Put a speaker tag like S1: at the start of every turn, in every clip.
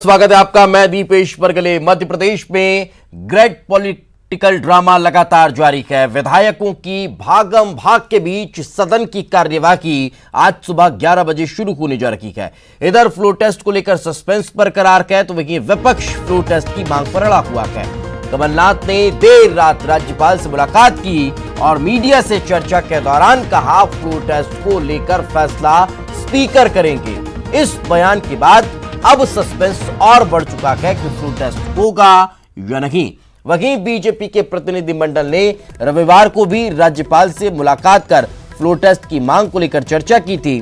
S1: स्वागत है आपका। मैं दीपेश परगले। मध्य प्रदेश में ग्रेट पॉलिटिकल ड्रामा लगातार जारी है। विधायकों की भागम भाग के बीच सदन की कार्यवाही आज सुबह 11 बजे शुरू होने जा रही है। इधर फ्लोर टेस्ट को लेकर सस्पेंस बरकरार है तो वहीं विपक्ष फ्लोर टेस्ट की मांग पर अड़ा हुआ है। कमलनाथ ने देर रात राज्यपाल से मुलाकात की और मीडिया से चर्चा के दौरान कहा फ्लोर टेस्ट को लेकर फैसला स्पीकर करेंगे। इस बयान के बाद अब सस्पेंस और बढ़ चुका है कि फ्लोर टेस्ट होगा या नहीं। वहीं बीजेपी के प्रतिनिधिमंडल ने रविवार को भी राज्यपाल से मुलाकात कर फ्लोर टेस्ट की मांग को लेकर चर्चा की थी।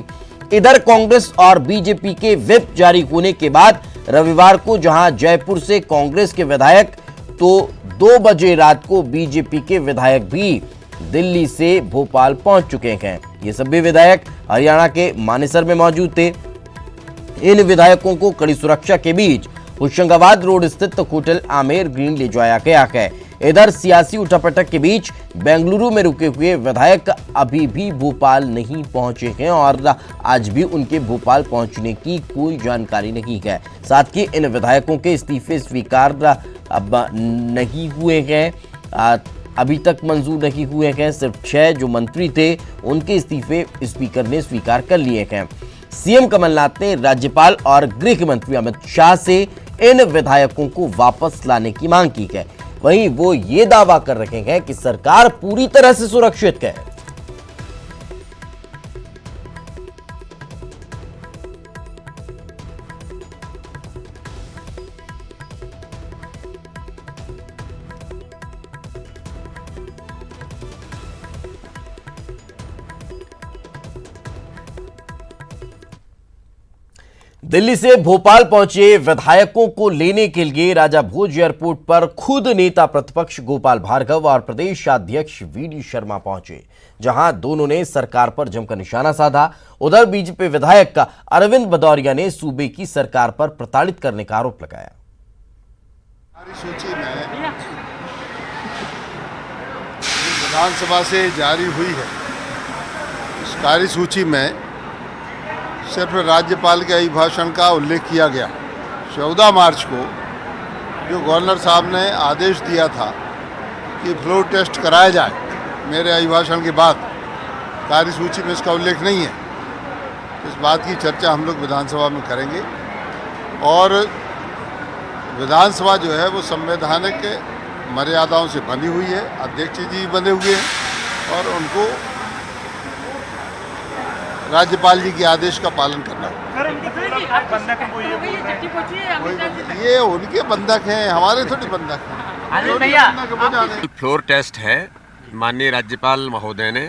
S1: इधर कांग्रेस और बीजेपी के व्हिप जारी होने के बाद रविवार को जहां जयपुर से कांग्रेस के विधायक तो 2 बजे रात को बीजेपी के विधायक भी दिल्ली से भोपाल पहुंच चुके हैं। ये सभी विधायक हरियाणा के मानेसर में मौजूद थे। इन विधायकों को कड़ी सुरक्षा के बीच होशंगाबाद रोड स्थित होटल आमेर ग्रीन ले जाया गया है। इधर सियासी उठापटक के बीच बेंगलुरु में रुके हुए विधायक अभी भी भोपाल नहीं पहुंचे हैं और आज भी उनके भोपाल पहुंचने की कोई जानकारी नहीं है। साथ ही इन विधायकों के इस्तीफे स्वीकार अब नहीं हुए हैं, अभी तक मंजूर नहीं हुए हैं। सिर्फ 6 जो मंत्री थे उनके इस्तीफे स्पीकर ने स्वीकार कर लिए हैं। सीएम कमलनाथ ने राज्यपाल और गृह मंत्री अमित शाह से इन विधायकों को वापस लाने की मांग की है। वहीं वो ये दावा कर रहे हैं कि सरकार पूरी तरह से सुरक्षित है। दिल्ली से भोपाल पहुंचे विधायकों को लेने के लिए राजा भोज एयरपोर्ट पर खुद नेता प्रतिपक्ष गोपाल भार्गव और प्रदेश अध्यक्ष वीडी शर्मा पहुंचे, जहां दोनों ने सरकार पर जमकर निशाना साधा। उधर बीजेपी विधायक का अरविंद भदौरिया ने सूबे की सरकार पर प्रताड़ित करने का आरोप लगाया।
S2: सूची में विधानसभा से जारी हुई है, इस कार्यसूची में सिर्फ राज्यपाल के अभिभाषण का उल्लेख किया गया। 14 मार्च को जो गवर्नर साहब ने आदेश दिया था कि फ्लोर टेस्ट कराया जाए, मेरे अभिभाषण के बाद कार्यसूची में इसका उल्लेख नहीं है। इस बात की चर्चा हम लोग विधानसभा में करेंगे और विधानसभा जो है वो संवैधानिक मर्यादाओं से बनी हुई है। अध्यक्ष जी बने हुए हैं और उनको राज्यपाल जी के आदेश का पालन करना है। ये उनके बंधक हैं, हमारे थोड़ी बंधक हैं।
S3: फ्लोर टेस्ट है। माननीय राज्यपाल महोदय ने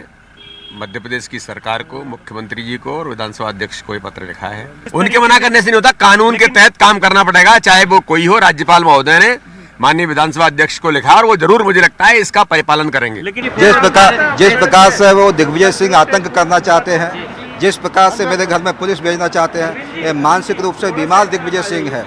S3: मध्य प्रदेश की सरकार को, मुख्यमंत्री जी को और विधानसभा अध्यक्ष को ये पत्र लिखा है। उनके मना करने से नहीं होता, कानून के तहत काम करना पड़ेगा, चाहे वो कोई हो। राज्यपाल महोदय ने माननीय विधानसभा अध्यक्ष को लिखा और वो जरूर, मुझे लगता है, इसका परिपालन करेंगे।
S4: जिस प्रकार से वो दिग्विजय सिंह आतंक करना चाहते हैं, जिस प्रकार से मेरे घर में पुलिस भेजना चाहते हैं, ये मानसिक रूप से बीमार दिग्विजय सिंह है।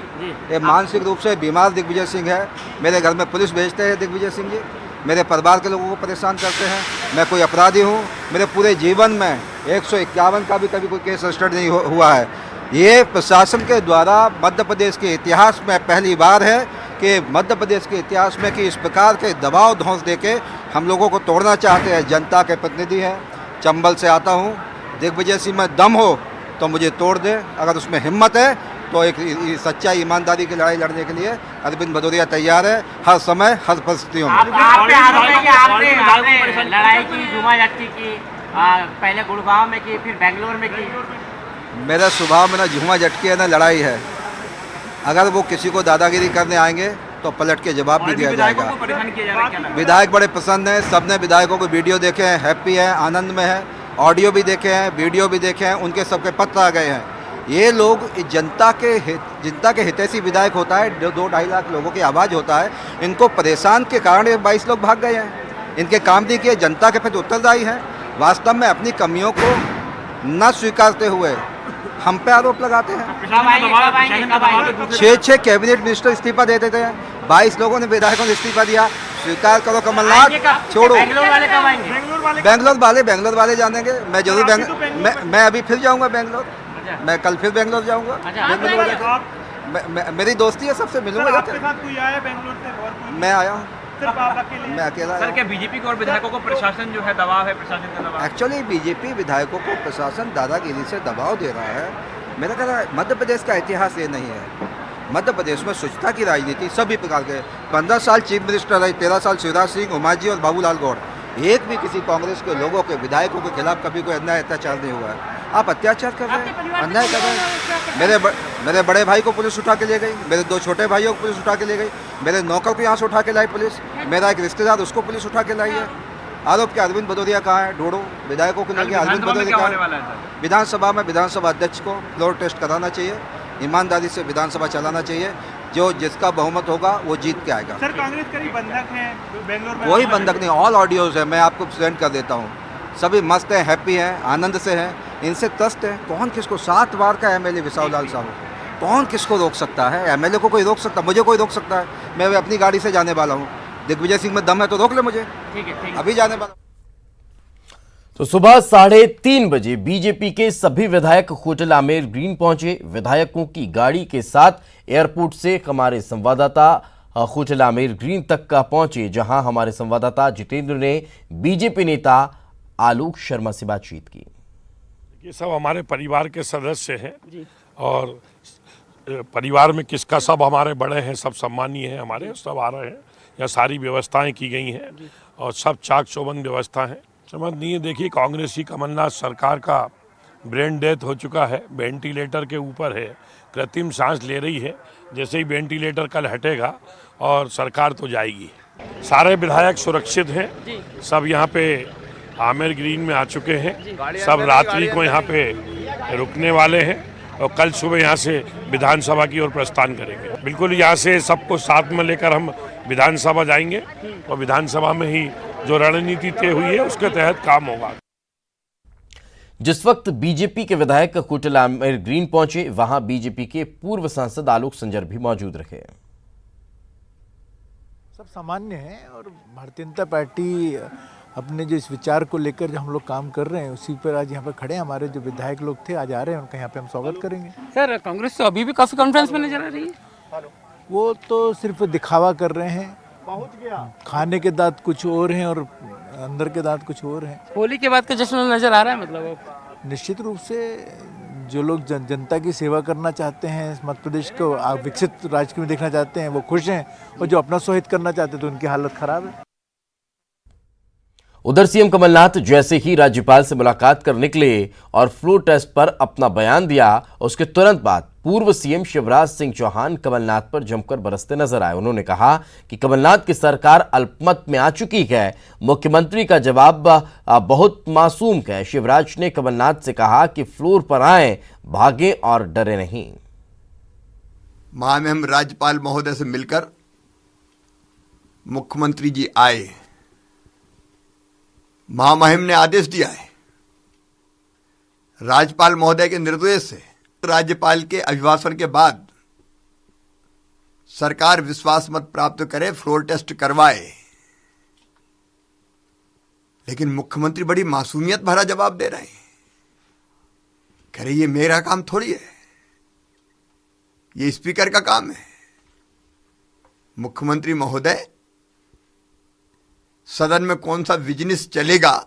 S4: ये मानसिक रूप से बीमार दिग्विजय सिंह है। मेरे घर में पुलिस भेजते हैं दिग्विजय सिंह जी, मेरे परिवार के लोगों को परेशान करते हैं। मैं कोई अपराधी हूँ? मेरे पूरे जीवन में 151 का भी कभी कोई केस रजिस्टर्ड नहीं हुआ है। ये प्रशासन के द्वारा मध्य प्रदेश के इतिहास में पहली बार है कि मध्य प्रदेश के इतिहास में कि इस प्रकार के दबाव धौंस देके हम लोगों को तोड़ना चाहते हैं। जनता के प्रतिनिधि हैं, चंबल से आता हूँ। दिग्विजय सिंह में दम हो तो मुझे तोड़ दे, अगर उसमें हिम्मत है तो एक सच्चाई ईमानदारी की लड़ाई लड़ने के लिए अरविंद भदौरिया तैयार है, हर समय हर परिस्थितियों में।
S5: आपने लड़ाई की, जुमा जट्टी की, पहले गुड़गांव में की, फिर बेंगलोर में की।
S4: मेरा स्वभाव में ना झूमा झटकी है ना लड़ाई है। अगर वो किसी को दादागिरी करने आएंगे तो पलट के जवाब भी दिया जाएगा। विधायक बड़े पसंद हैं, सबने विधायकों को वीडियो देखे हैं, हैप्पी है, आनंद में है, ऑडियो भी देखे हैं, वीडियो भी देखे हैं, उनके सबके पत्र आ गए हैं। ये लोग जनता के हितैषी विधायक होता है, 2-2.5 लाख लोगों की आवाज़ होता है। इनको परेशान के कारण 22 लोग भाग गए हैं। इनके काम नहीं किए, जनता के प्रति उत्तरदायी हैं। वास्तव में अपनी कमियों को न स्वीकारते हुए हम पे आरोप लगाते हैं। 6 कैबिनेट मिनिस्टर इस्तीफा देते थे, 22 लोगों ने विधायकों ने इस्तीफा दिया। स्वीकार करो कमलनाथ, छोड़ो। बेंगलोर वाले जानेंगे। मैं जरूर मैं अभी फिर जाऊंगा बेंगलोर, मैं कल फिर बेंगलोर जाऊंगा। मेरी दोस्ती है, सबसे मिलूंगा।
S6: आपके साथ कोई आया बेंगलोर से और कोई?
S4: मैं आया हूँ,
S6: सिर्फ आप अकेले?
S4: मैं अकेला
S5: सर,
S4: आया।
S5: क्या बीजेपी को और विधायकों को प्रशासन जो है दबाव है, प्रशासन का दबाव?
S4: एक्चुअली बीजेपी विधायकों को प्रशासन दादागिरी से दबाव दे रहा है। मेरा कहना है मध्य प्रदेश का इतिहास ये नहीं है। मध्य प्रदेश में स्वच्छता की राजनीति सभी प्रकार के 15 साल चीफ मिनिस्टर रहे, 13 साल शिवराज सिंह, उमा जी और बाबूलाल गौड़, एक भी किसी कांग्रेस के लोगों के विधायकों के खिलाफ कभी कोई अन्याय अत्याचार नहीं हुआ है। आप अत्याचार कर रहे हैं, अन्याय कर रहे हैं। मेरे बड़े भाई को पुलिस उठा के ले गई, मेरे 2 छोटे भाइयों को पुलिस उठा के ले गई, मेरे नौकर को यहाँ से उठा के लाई पुलिस, मेरा एक रिश्तेदार उसको पुलिस उठा के लाई है। आरोप के अरविंद भदौरिया कहाँ है? ढूंढो विधायकों को लेकर अरविंद भदौरिया कहाँ है? विधानसभा में विधानसभा अध्यक्ष को फ्लोर टेस्ट कराना चाहिए, ईमानदारी से विधानसभा चलाना चाहिए। जो जिसका बहुमत होगा वो जीत के आएगा।
S6: सर, कांग्रेस का ही बंधक है बेंगलोर में?
S4: कोई बंधक नहीं, ऑल ऑडियोज है, मैं आपको सेंड कर देता हूँ। सभी मस्त हैं, हैप्पी हैं, आनंद से हैं। इनसे त्रस्त है। कौन किसको 7 बार का एमएलए विशाल लाल साहब, कौन किसको रोक सकता है? एमएलए को कोई रोक सकता, मुझे कोई रोक सकता है? मैं अपनी गाड़ी से जाने वाला हूँ। दिग्विजय सिंह में दम है तो रोक ले मुझे,
S5: ठीक है,
S4: अभी जाने वाला।
S1: तो सुबह 3:30 बजे बीजेपी के सभी विधायक होटल आमेर ग्रीन पहुंचे। विधायकों की गाड़ी के साथ एयरपोर्ट से हमारे संवाददाता होटल आमेर ग्रीन तक का पहुंचे, जहां हमारे संवाददाता जितेंद्र ने बीजेपी नेता आलोक शर्मा से बातचीत की।
S7: ये सब हमारे परिवार के सदस्य हैं और परिवार में किसका सब हमारे बड़े हैं, सब सम्मानीय हैं, हमारे सब आ रहे हैं। यहाँ सारी व्यवस्थाएं की गई हैं और सब चाक चौबंद व्यवस्था है। समझ नहीं है, देखिए कांग्रेस की कमलनाथ सरकार का ब्रेन डेथ हो चुका है, वेंटिलेटर के ऊपर है, कृत्रिम सांस ले रही है। जैसे ही वेंटिलेटर कल हटेगा और सरकार तो जाएगी। सारे विधायक सुरक्षित हैं, सब यहाँ पे आमेर ग्रीन में आ चुके हैं, सब रात्रि को यहाँ पे रुकने वाले हैं और कल सुबह यहाँ से विधानसभा की ओर प्रस्थान करेंगे। बिल्कुल यहाँ से सबको साथ में लेकर हम विधानसभा जाएंगे और विधानसभा में ही जो रणनीति तय हुई है उसके तहत काम होगा।
S1: जिस वक्त बीजेपी के विधायक होटल आमेर ग्रीन पहुंचे, वहां बीजेपी के पूर्व सांसद आलोक संजर भी मौजूद रहे।
S6: सब सामान्य है और भारतीय जनता पार्टी अपने जो इस विचार को लेकर जो हम लोग काम कर रहे हैं उसी पर आज यहाँ पे खड़े हैं। हमारे जो विधायक लोग थे आज आ रहे हैं, उनका यहाँ पे हम स्वागत करेंगे।
S5: सर, कांग्रेस तो अभी भी काफी कॉन्फ्रेंस में नजर आ रही है।
S6: वो तो सिर्फ दिखावा कर रहे हैं, खाने के दांत कुछ और हैं और अंदर के दांत कुछ और हैं।
S5: होली के बाद का जश्न नजर आ रहा है, मतलब
S6: निश्चित रूप से जो लोग जनता की सेवा करना चाहते हैं, मध्य प्रदेश को विकसित राज्य में देखना चाहते हैं, वो खुश हैं, और जो अपना स्वहित करना चाहते हैं तो उनकी हालत खराब है।
S1: उधर सीएम कमलनाथ जैसे ही राज्यपाल से मुलाकात कर निकले और फ्लोर टेस्ट पर अपना बयान दिया, उसके तुरंत बाद पूर्व सीएम शिवराज सिंह चौहान कमलनाथ पर जमकर बरसते नजर आए। उन्होंने कहा कि कमलनाथ की सरकार अल्पमत में आ चुकी है। मुख्यमंत्री का जवाब बहुत मासूम है। शिवराज ने कमलनाथ से कहा कि फ्लोर पर आए, भागे और डरे नहीं।
S2: महामहिम राज्यपाल महोदय से मिलकर मुख्यमंत्री जी आए। महामहिम ने आदेश दिया है, राज्यपाल महोदय के निर्देश से राज्यपाल के अभिभाषण के बाद सरकार विश्वास मत प्राप्त करे, फ्लोर टेस्ट करवाए। लेकिन मुख्यमंत्री बड़ी मासूमियत भरा जवाब दे रहे हैं। कह रहे ये मेरा काम थोड़ी है, ये स्पीकर का काम है। मुख्यमंत्री महोदय, सदन में कौन सा बिजनेस चलेगा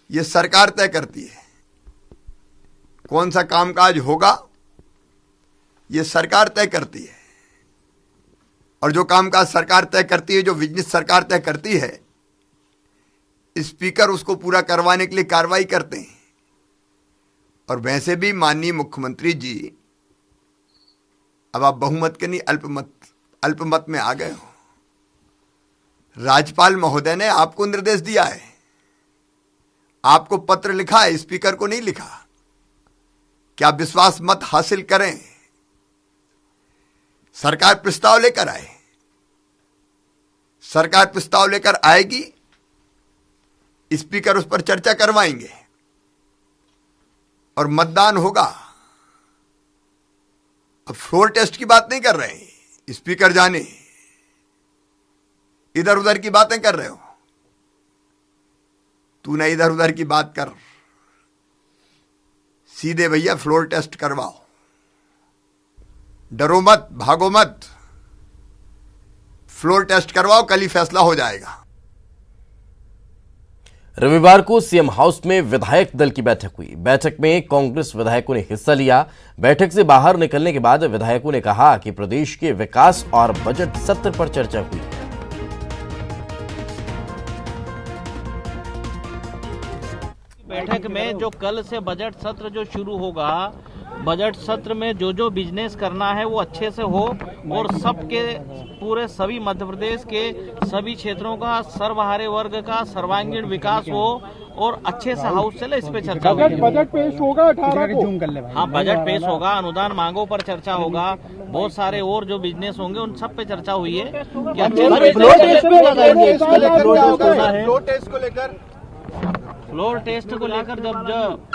S2: ये सरकार तय करती है, कौन सा कामकाज होगा ये सरकार तय करती है। और जो कामकाज सरकार तय करती है, जो बिजनेस सरकार तय करती है, स्पीकर उसको पूरा करवाने के लिए कार्रवाई करते हैं। और वैसे भी माननीय मुख्यमंत्री जी, अब आप बहुमत के नहीं अल्पमत में आ गए हो। राज्यपाल महोदय ने आपको निर्देश दिया है, आपको पत्र लिखा है, स्पीकर को नहीं लिखा कि आप विश्वास मत हासिल करें। सरकार प्रस्ताव लेकर आए, सरकार प्रस्ताव लेकर आएगी, स्पीकर उस पर चर्चा करवाएंगे और मतदान होगा। अब फ्लोर टेस्ट की बात नहीं कर रहे हैं, स्पीकर जाने, इधर उधर की बातें कर रहे हो। तू ना इधर उधर की बात कर, सीधे भैया फ्लोर टेस्ट करवाओ। डरो मत, भागो मत, फ्लोर टेस्ट करवाओ, कल ही फैसला हो जाएगा।
S1: रविवार को सीएम हाउस में विधायक दल की बैठक हुई। बैठक में कांग्रेस विधायकों ने हिस्सा लिया। बैठक से बाहर निकलने के बाद विधायकों ने कहा कि प्रदेश के विकास और बजट सत्र पर चर्चा हुई।
S8: बैठक में जो कल से बजट सत्र जो शुरू होगा, बजट सत्र में जो जो बिजनेस करना है वो अच्छे से हो और सबके पूरे सभी मध्य प्रदेश के सभी क्षेत्रों का सर्वहारे वर्ग का सर्वांगीण विकास हो और अच्छे से हाउस चले, इस पे चर्चा होगी।
S9: बजट पेश होगा 18 को।
S8: हाँ, बजट पेश होगा, अनुदान मांगों पर चर्चा होगा, बहुत सारे और जो बिजनेस होंगे उन सब पे चर्चा हुई है कि अच्छे फ्लोर टेस्ट को लेकर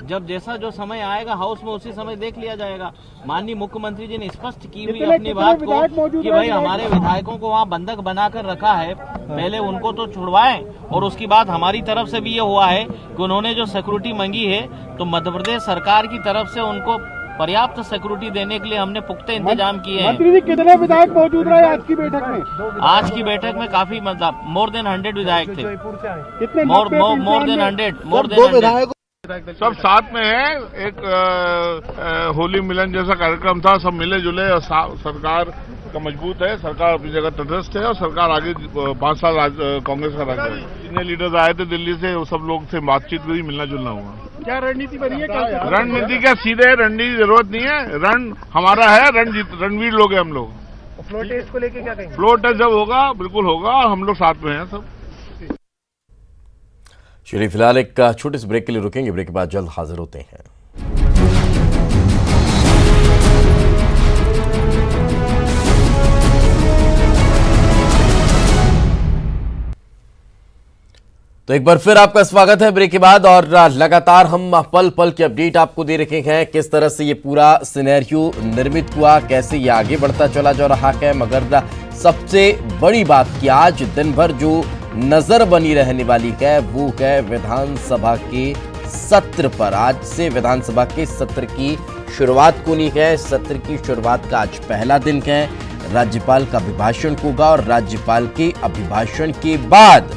S8: जब जैसा जो समय आएगा हाउस में उसी समय देख लिया जाएगा। माननीय मुख्यमंत्री जी ने स्पष्ट की हुई अपनी बात को कि भाई हमारे विधायकों को वहाँ बंधक बनाकर रखा है, पहले उनको तो छुड़वाएं। और उसकी बात हमारी तरफ से भी ये हुआ है कि उन्होंने जो सिक्योरिटी मांगी है तो मध्य प्रदेश सरकार की तरफ से उनको पर्याप्त सिक्योरिटी देने के लिए हमने पुख्ते इंतजाम किए हैं।
S9: मंत्री जी कितने विधायक मौजूद रहे आज की बैठक में?
S8: आज की बैठक में काफी मतलब मोर देन 100 विधायक थे।
S9: कितने
S8: मोर देन 100
S7: सब साथ में है। एक होली मिलन जैसा कार्यक्रम था, सब मिले जुले और सरकार का मजबूत है, सरकार अपनी जगह तटस्थ है और सरकार आगे 5 साल कांग्रेस का राज्य है। जितने लीडर्स आए थे दिल्ली से, वो सब लोग से बातचीत हुई, मिलना जुलना हुआ।
S9: क्या रणनीति बनी है?
S7: रणनीति क्या, सीधे रणनीति की जरूरत नहीं है, रण हमारा है, रणवीर लोग हैं हम लोग।
S9: फ्लोर टेस्ट को लेके क्या कहेंगे?
S7: फ्लोर टेस्ट जब होगा बिल्कुल होगा, हम लोग साथ में हैं सब।
S1: चलिए फिलहाल एक छोटे से ब्रेक के लिए रुकेंगे, ब्रेक के बाद जल्द हाजिर होते हैं। तो एक बार फिर आपका स्वागत है ब्रेक के बाद, और लगातार हम पल पल की अपडेट आपको दे रखे हैं, किस तरह से ये पूरा सिनेरियो निर्मित हुआ, कैसे ये आगे बढ़ता चला जा रहा है। मगर सबसे बड़ी बात कि आज दिन भर जो नजर बनी रहने वाली है वो है विधानसभा के सत्र पर। आज से विधानसभा के सत्र की शुरुआत होनी है। सत्र की शुरुआत का आज पहला दिन है। राज्यपाल का अभिभाषण होगा और राज्यपाल के अभिभाषण के बाद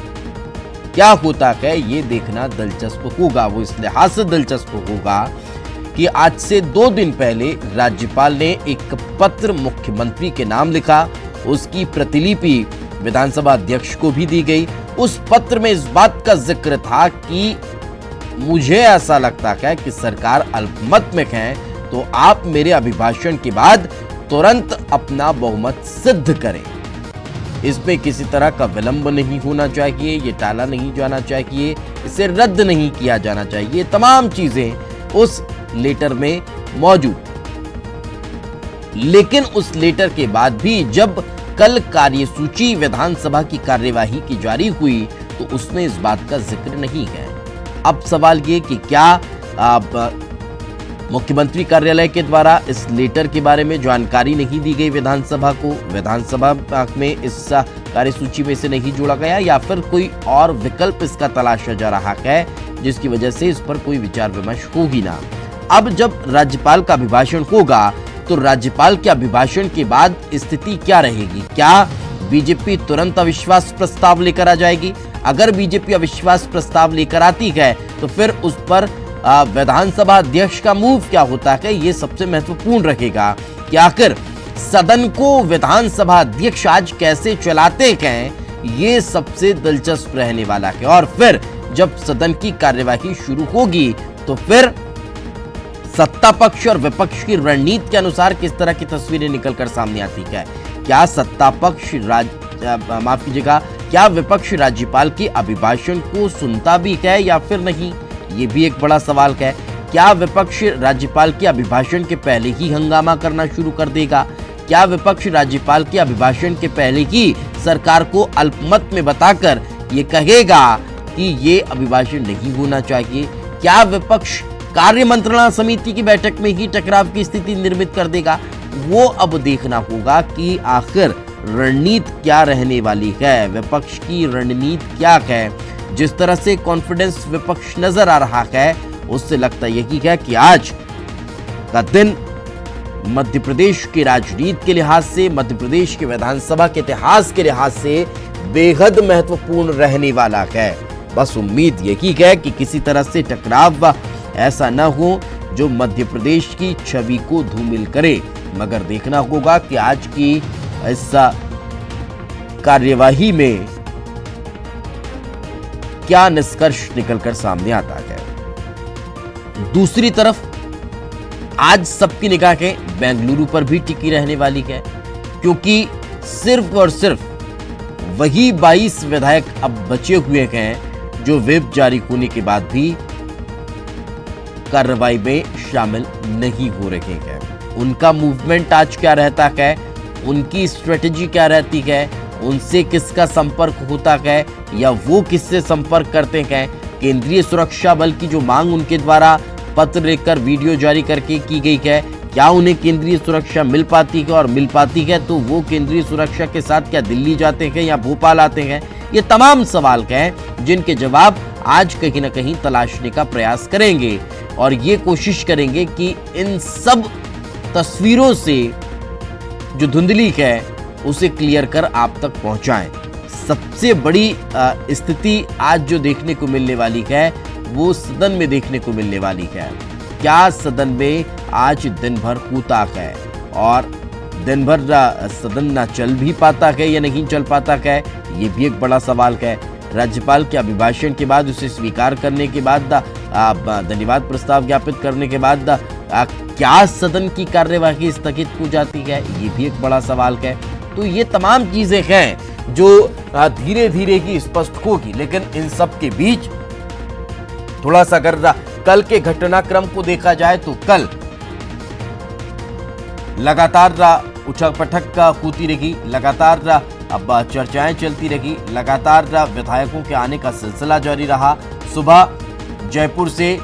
S1: क्या होता है ये देखना दिलचस्प होगा। वो इस लिहाज से दिलचस्प होगा कि आज से 2 दिन पहले राज्यपाल ने एक पत्र मुख्यमंत्री के नाम लिखा, उसकी प्रतिलिपि विधानसभा अध्यक्ष को भी दी गई। उस पत्र में इस बात का जिक्र था कि मुझे ऐसा लगता है कि सरकार अल्पमत में है, तो आप मेरे अभिभाषण के बाद तुरंत अपना बहुमत सिद्ध करें। इसमें किसी तरह का विलंब नहीं होना चाहिए, ये टाला नहीं जाना चाहिए, इसे रद्द नहीं किया जाना चाहिए। तमाम चीजें उस लेटर में मौजूद। लेकिन उस लेटर के बाद भी जब कल कार्यसूची विधानसभा की कार्यवाही की जारी हुई तो उसमें इस बात का जिक्र नहीं है। अब सवाल ये कि क्या मुख्यमंत्री कार्यालय के द्वारा इस लेटर के बारे में जानकारी नहीं दी गई विधानसभा को, विधानसभा में इस कार्यसूची में से नहीं जोड़ा गया, या फिर कोई और विकल्प इसका तलाशा जा रहा है जिसकी वजह से इस पर कोई विचार विमर्श होगी ना। अब जब राज्यपाल का अभिभाषण होगा तो राज्यपाल के अभिभाषण के बाद स्थिति क्या रहेगी? क्या बीजेपी तुरंत अविश्वास प्रस्ताव लेकर आ जाएगी? अगर बीजेपी अविश्वास प्रस्ताव लेकर आती है तो फिर उस पर विधानसभा अध्यक्ष का मूव क्या होता है, ये सबसे महत्वपूर्ण रहेगा कि आखिर सदन को विधानसभा अध्यक्ष आज कैसे चलाते हैं, ये सबसे दिलचस्प रहने वाला है। और फिर जब सदन की कार्यवाही शुरू होगी तो फिर सत्ता पक्ष और विपक्ष की रणनीति के अनुसार किस तरह की तस्वीरें निकलकर सामने आती है। क्या सत्ता पक्ष माफ कीजिएगा, क्या विपक्ष राज्यपाल के अभिभाषण को सुनता भी है या फिर नहीं, ये भी एक बड़ा सवाल है। क्या विपक्ष राज्यपाल के अभिभाषण के पहले ही हंगामा करना शुरू कर देगा? क्या विपक्ष राज्यपाल के अभिभाषण के पहले ही सरकार को अल्पमत में बताकर ये कहेगा कि ये अभिभाषण नहीं होना चाहिए? क्या विपक्ष कार्य मंत्रणा समिति की बैठक में ही टकराव की स्थिति निर्मित कर देगा? वो अब देखना होगा कि आखिर रणनीति क्या रहने वाली है, विपक्ष की रणनीति क्या है। जिस तरह से कॉन्फिडेंस विपक्ष नजर आ रहा है उससे लगता यही है कि आज का दिन मध्य प्रदेश के राजनीति के लिहाज से, मध्य प्रदेश के विधानसभा के इतिहास के लिहाज से बेहद महत्वपूर्ण रहने वाला है। बस उम्मीद यही है कि किसी तरह से टकराव ऐसा न हो जो मध्य प्रदेश की छवि को धूमिल करे। मगर देखना होगा कि आज की इस कार्यवाही में क्या निष्कर्ष निकलकर सामने आता है। दूसरी तरफ आज सबकी निगाहें बेंगलुरु पर भी टिकी रहने वाली है, क्योंकि सिर्फ और सिर्फ वही 22 विधायक अब बचे हुए हैं जो व्हिप जारी होने के बाद भी कार्रवाई में शामिल नहीं हो रहे हैं। उनका मूवमेंट आज क्या रहता है, उनकी स्ट्रेटेजी क्या रहती है, उनसे किसका संपर्क होता है या वो किससे संपर्क करते हैं। केंद्रीय सुरक्षा बल की जो मांग उनके द्वारा पत्र लेकर वीडियो जारी करके की गई है, क्या उन्हें केंद्रीय सुरक्षा मिल पाती है, और मिल पाती है तो वो केंद्रीय सुरक्षा के साथ क्या दिल्ली जाते हैं या भोपाल आते हैं। ये तमाम सवाल हैं जिनके जवाब आज कहीं ना कहीं तलाशने का प्रयास करेंगे और ये कोशिश करेंगे कि इन सब तस्वीरों से जो धुंधली है उसे क्लियर कर आप तक पहुंचाएं। सबसे बड़ी स्थिति आज जो देखने को मिलने वाली है वो सदन में देखने को मिलने वाली है। क्या सदन में आज दिन भर होता है और दिन भर सदन ना चल भी पाता है या नहीं चल पाता है, ये भी एक बड़ा सवाल है। राज्यपाल के अभिभाषण के बाद उसे स्वीकार करने के बाद धन्यवाद प्रस्ताव ज्ञापित करने के बाद क्या सदन की कार्यवाही स्थगित हो जाती है, ये भी एक बड़ा सवाल है। तो ये तमाम चीजें हैं जो धीरे धीरे ही स्पष्ट होगी। लेकिन इन सब के बीच थोड़ा सा अगर कल के घटनाक्रम को देखा जाए तो कल लगातार उठक पटक होती रही, लगातार अब चर्चाएं चलती रही, लगातार विधायकों के आने का सिलसिला जारी रहा। सुबह जयपुर से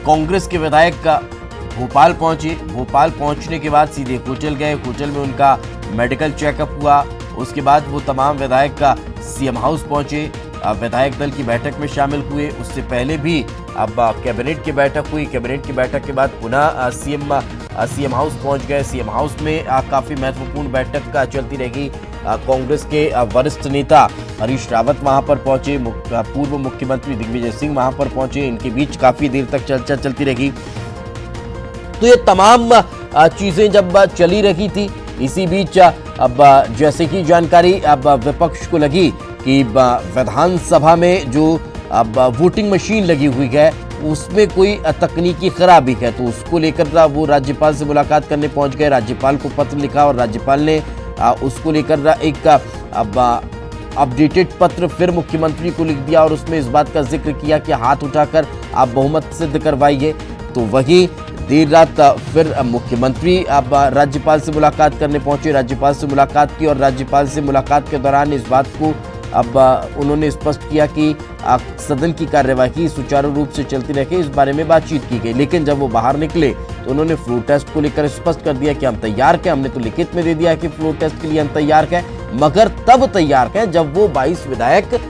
S1: कांग्रेस के विधायक भोपाल पहुंचे, भोपाल पहुंचने के बाद सीधे होटल गए, होटल में उनका मेडिकल चेकअप हुआ। उसके बाद वो तमाम विधायक सीएम हाउस पहुंचे, विधायक दल की बैठक में शामिल हुए। उससे पहले भी अब कैबिनेट की बैठक हुई, कैबिनेट की बैठक के बाद पुनः सीएम हाउस पहुंच गए। सीएम हाउस में काफी महत्वपूर्ण बैठक चलती रहेगी। कांग्रेस के वरिष्ठ नेता हरीश रावत वहां पर पहुंचे, पूर्व मुख्यमंत्री दिग्विजय सिंह वहां पर पहुंचे, इनके बीच काफी देर तक चर्चा चलती रही। तो ये तमाम चीजें जब चली रही थी, इसी बीच अब जैसे कि जानकारी अब विपक्ष को लगी कि विधानसभा में जो अब वोटिंग मशीन लगी हुई है उसमें कोई तकनीकी खराबी है, तो उसको लेकर वो राज्यपाल से मुलाकात करने पहुंच गए। राज्यपाल को पत्र लिखा और राज्यपाल ने उसको लेकर एक अब अपडेटेड पत्र फिर मुख्यमंत्री को लिख दिया और उसमें इस बात का जिक्र किया कि हाथ उठाकर आप बहुमत सिद्ध करवाइए। तो वही देर रात फिर मुख्यमंत्री अब राज्यपाल से मुलाकात करने पहुंचे, राज्यपाल से मुलाकात की और राज्यपाल से मुलाकात के दौरान इस बात को अब उन्होंने स्पष्ट किया कि सदन की कार्यवाही सुचारू रूप से चलती रहे, इस बारे में बातचीत की गई। लेकिन जब वो बाहर निकले तो उन्होंने फ्लोर टेस्ट को लेकर स्पष्ट कर दिया कि हम तैयार हैं, हमने तो लिखित में दे दिया कि फ्लोर टेस्ट के लिए हम तैयार हैं, मगर तब तैयार हैं जब वो 22 विधायक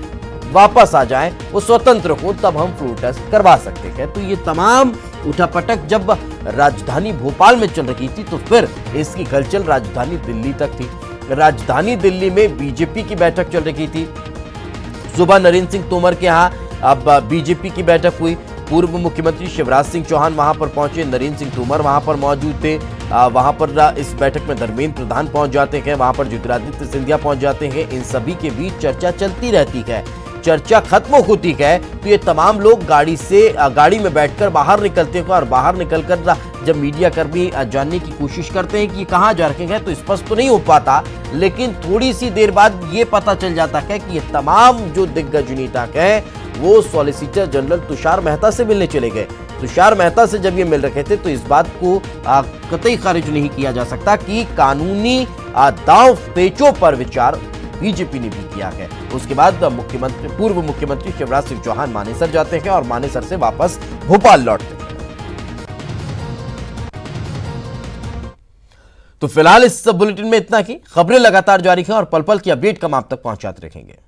S1: वापस आ जाएं, वो स्वतंत्र हो, तब हम फ्लोर टेस्ट करवा सकते हैं। तो ये तमाम उठापटक जब राजधानी भोपाल में चल रही थी तो फिर इसकी हलचल राजधानी दिल्ली तक थी। राजधानी दिल्ली में बीजेपी की बैठक चल रही थी। सुबह नरेंद्र सिंह तोमर के यहाँ अब बीजेपी की बैठक हुई। पूर्व मुख्यमंत्री शिवराज सिंह चौहान वहां पर पहुंचे, नरेंद्र सिंह तोमर वहां पर मौजूद थे। वहां पर इस बैठक में धर्मेंद्र प्रधान पहुंच जाते हैं, वहां पर ज्योतिरादित्य सिंधिया पहुंच जाते हैं। इन सभी के बीच चर्चा चलती रहती है। चर्चा खत्म होती है तो ये तमाम लोग गाड़ी में बैठकर बाहर निकलते हैं और बाहर निकलकर जब मीडिया कर्मी जानने की कोशिश करते हैं कि कहां जा रहे हैं तो स्पष्ट तो नहीं हो पाता, लेकिन थोड़ी सी देर बाद ये पता चल जाता है कि ये तमाम जो दिग्गज नेता हैं वो सॉलिसिटर जनरल तुषार मेहता से मिलने चले गए। तुषार मेहता से जब ये मिल रहे थे तो इस बात को कतई खारिज नहीं किया जा सकता कि कानूनी दांव पेचों पर विचार बीजेपी ने भी किया है। उसके बाद पूर्व मुख्यमंत्री शिवराज सिंह चौहान मानेसर जाते हैं और मानेसर से वापस भोपाल लौटते हैं। तो फिलहाल इस बुलेटिन में इतना ही। खबरें लगातार जारी हैं और पल पल की अपडेट हम आप तक पहुंचाते रहेंगे।